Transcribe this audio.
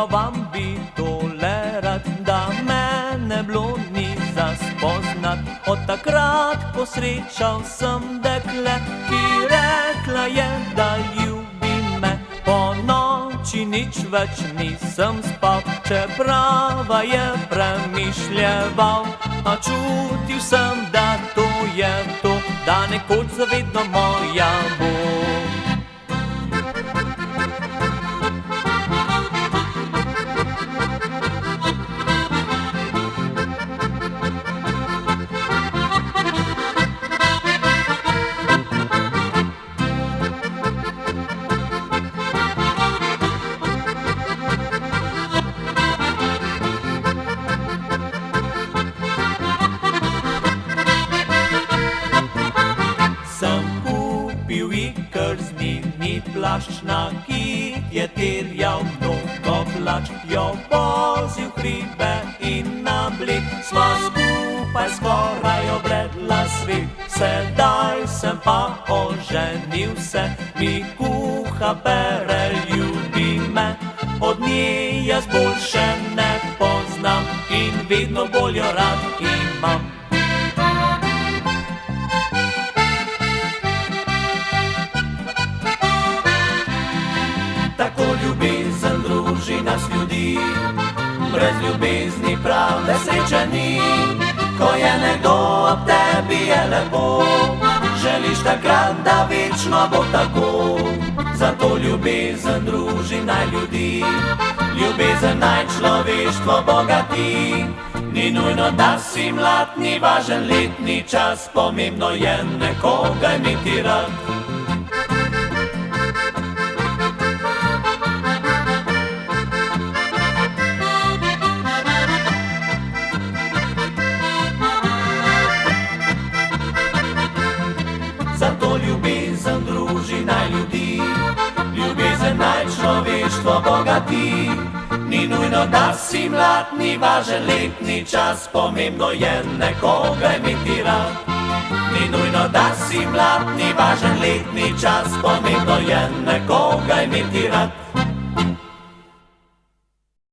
vam bi tole rad, da mene bilo ni za spoznat. Od takrat, ko srečal sem dekle, ki rekla je, da ljubi me. Po noči nič več nisem spal, čeprava je premišljeval. A čutil sem, da to je to, da nekoč zavedno moja bo. Plašč, na kit je terjal mnogo plač, jo vozil hribe in na Bled. Sva skupaj skoraj obredla svet, sedaj sem pa oženil se. Mi kuha, bere, ljubi me, od nje jaz boljše ne poznam in vedno bolj jo rad imam. Tako ljubezen druži nas ljudi, brez ljubezni prave sreče ni. Ko je nekdo ob tebi, je lepo, želiš takrat, da večno bo tako. Zato ljubezen druži naj ljudi, ljubezen naj človeštvo bogati. Ni nujno, da si mlad, ni važen letni čas, pomembno je nekoga imeti rad. Zato ljubezen druži naj ljudi, ljubezen naj človeštvo bogati. Ni nujno, da si mlad, ni važen letni čas, pomembno je nekoga imeti rad. Ni nujno, da si mlad, ni važen letni čas, pomembno je nekoga imeti rad.